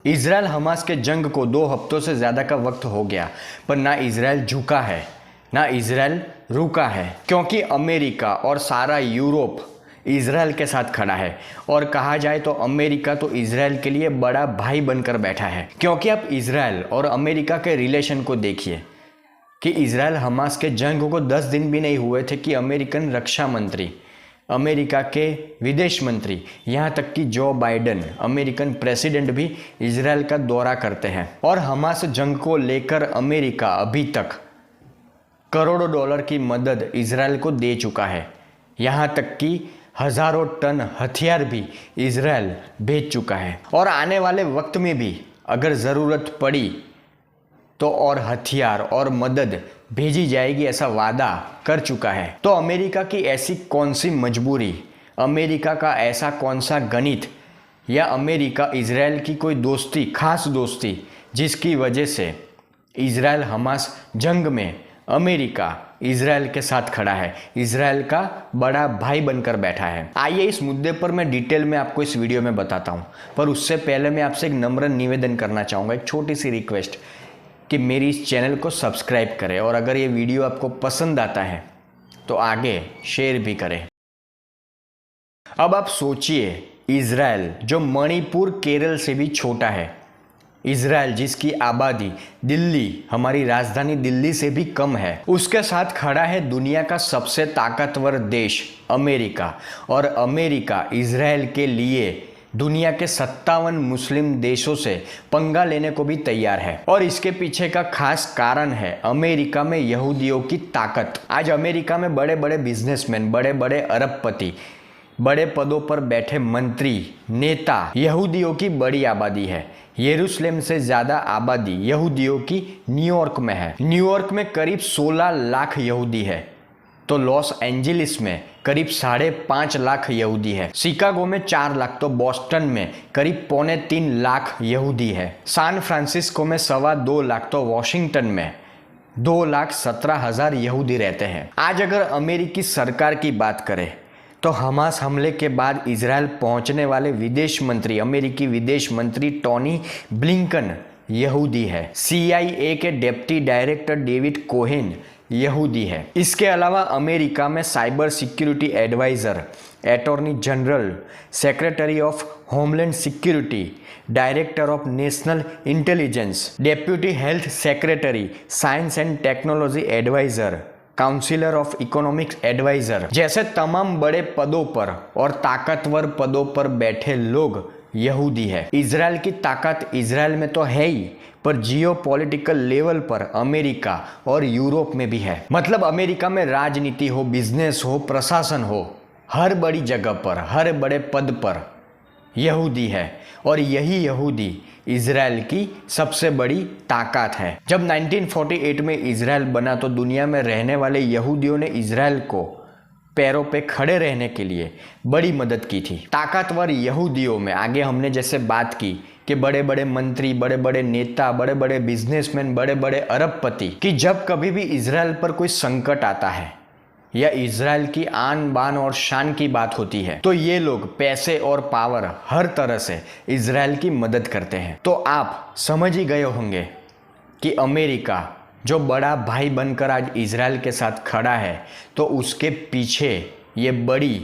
Israel Hamas के जंग को 2 हफ्तों से ज़्यादा का वक्त हो गया, पर ना इजराइल झुका है ना इजराइल रुका है, क्योंकि अमेरिका और सारा यूरोप इजराइल के साथ खड़ा है। और कहा जाए तो अमेरिका तो इजराइल के लिए बड़ा भाई बनकर बैठा है, क्योंकि आप इजराइल और अमेरिका के रिलेशन को देखिए कि इजराइल हमास के जंग को 10 दिन भी नहीं हुए थे कि अमेरिकन रक्षा मंत्री, अमेरिका के विदेश मंत्री, यहाँ तक कि जो बाइडेन अमेरिकन प्रेसिडेंट भी इजराइल का दौरा करते हैं। और हमास जंग को लेकर अमेरिका अभी तक करोड़ों डॉलर की मदद इजराइल को दे चुका है, यहाँ तक कि हज़ारों टन हथियार भी इजराइल भेज चुका है। और आने वाले वक्त में भी अगर ज़रूरत पड़ी तो और हथियार और मदद भेजी जाएगी, ऐसा वादा कर चुका है। तो अमेरिका की ऐसी कौन सी मजबूरी, अमेरिका का ऐसा कौन सा गणित, या अमेरिका इजराइल की कोई दोस्ती, खास दोस्ती, जिसकी वजह से इजराइल हमास जंग में अमेरिका इजराइल के साथ खड़ा है, इजराइल का बड़ा भाई बनकर बैठा है। आइए इस मुद्दे पर मैं डिटेल में आपको इस वीडियो में बताता हूँ, पर उससे पहले मैं आपसे एक नम्र निवेदन करना चाहूँगा, एक छोटी सी रिक्वेस्ट कि मेरी इस चैनल को सब्सक्राइब करें, और अगर ये वीडियो आपको पसंद आता है तो आगे शेयर भी करें। अब आप सोचिए, इजराइल जो मणिपुर केरल से भी छोटा है, इजराइल जिसकी आबादी दिल्ली, हमारी राजधानी दिल्ली से भी कम है, उसके साथ खड़ा है दुनिया का सबसे ताकतवर देश अमेरिका। और अमेरिका इजराइल के लिए दुनिया के 57 मुस्लिम देशों से पंगा लेने को भी तैयार है। और इसके पीछे का खास कारण है अमेरिका में यहूदियों की ताकत। आज अमेरिका में बड़े बड़े बिजनेसमैन, बड़े बड़े अरबपति, बड़े पदों पर बैठे मंत्री, नेता, यहूदियों की बड़ी आबादी है। यरूशलेम से ज़्यादा आबादी यहूदियों की न्यूयॉर्क में है। न्यूयॉर्क में करीब 16 लाख यहूदी है, तो लॉस एंजलिस में करीब 5.5 लाख यहूदी है। शिकागो में 4 लाख, तो बॉस्टन में करीब 3.25 लाख यहूदी है। सैन फ्रांसिस्को में 2.25 लाख, तो वॉशिंगटन में 2,17,000 यहूदी रहते हैं। आज अगर अमेरिकी सरकार की बात करें तो हमास हमले के बाद इजराइल पहुंचने वाले विदेश मंत्री, अमेरिकी विदेश मंत्री टोनी ब्लिंकन यहूदी है। CIA के डिप्टी डायरेक्टर डेविड कोहेन यहूदी है। इसके अलावा अमेरिका में cyber security adviser, attorney general, secretary of homeland security, director of national intelligence, deputy health secretary, science and technology adviser, counsellor of economics adviser जैसे तमाम बड़े पदों पर और ताकतवर पदों पर बैठे लोग यहूदी है। इजराइल की ताकत इजराइल में तो है ही, पर जियोपॉलिटिकल लेवल पर अमेरिका और यूरोप में भी है। मतलब अमेरिका में राजनीति हो, बिजनेस हो, प्रशासन हो, हर बड़ी जगह पर, हर बड़े पद पर यहूदी है। और यही यहूदी इजराइल की सबसे बड़ी ताकत है। जब 1948 में इजराइल बना तो दुनिया में रहने वाले यहूदियों ने इजराइल को पैरों पे खड़े रहने के लिए बड़ी मदद की थी। ताकतवर यहूदियों में आगे हमने जैसे बात की कि बड़े बड़े मंत्री, बड़े बड़े नेता, बड़े बड़े बिजनेसमैन, बड़े बड़े अरबपति, कि जब कभी भी इजराइल पर कोई संकट आता है या इजराइल की आन बान और शान की बात होती है तो ये लोग पैसे और पावर हर तरह से इजराइल की मदद करते हैं। तो आप समझ ही गए होंगे कि अमेरिका जो बड़ा भाई बनकर आज इजराइल के साथ खड़ा है, तो उसके पीछे ये बड़ी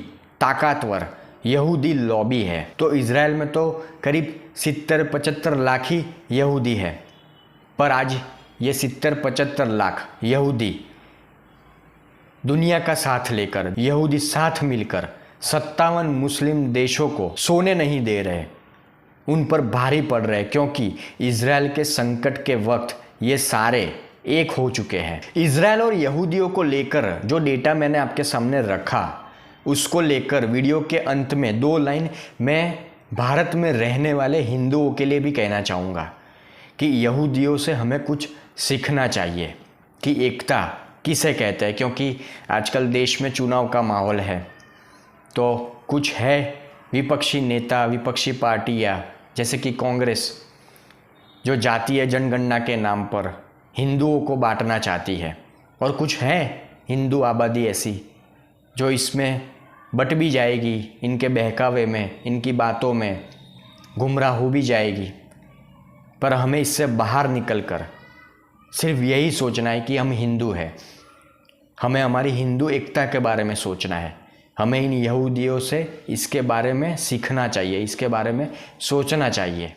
ताकतवर यहूदी लॉबी है। तो इजराइल में तो करीब 70-75 लाख ही यहूदी है, पर आज ये 70-75 लाख यहूदी दुनिया का साथ लेकर, यहूदी साथ मिलकर 57 मुस्लिम देशों को सोने नहीं दे रहे, उन पर भारी पड़ रहे, क्योंकि इजराइल के संकट के वक्त ये सारे एक हो चुके हैं। इजराइल और यहूदियों को लेकर जो डेटा मैंने आपके सामने रखा, उसको लेकर वीडियो के अंत में 2 लाइन मैं भारत में रहने वाले हिंदुओं के लिए भी कहना चाहूँगा कि यहूदियों से हमें कुछ सीखना चाहिए कि एकता किसे कहते हैं। क्योंकि आजकल देश में चुनाव का माहौल है, तो कुछ है विपक्षी नेता, विपक्षी पार्टियाँ जैसे कि कांग्रेस, जो जातीय जनगणना के नाम पर हिंदुओं को बांटना चाहती है, और कुछ है हिंदू आबादी ऐसी जो इसमें बट भी जाएगी, इनके बहकावे में, इनकी बातों में गुमराह हो भी जाएगी। पर हमें इससे बाहर निकल कर सिर्फ यही सोचना है कि हम हिंदू हैं। हमें हमारी हिंदू एकता के बारे में सोचना है। हमें इन यहूदियों से इसके बारे में सीखना चाहिए, इसके बारे में सोचना चाहिए।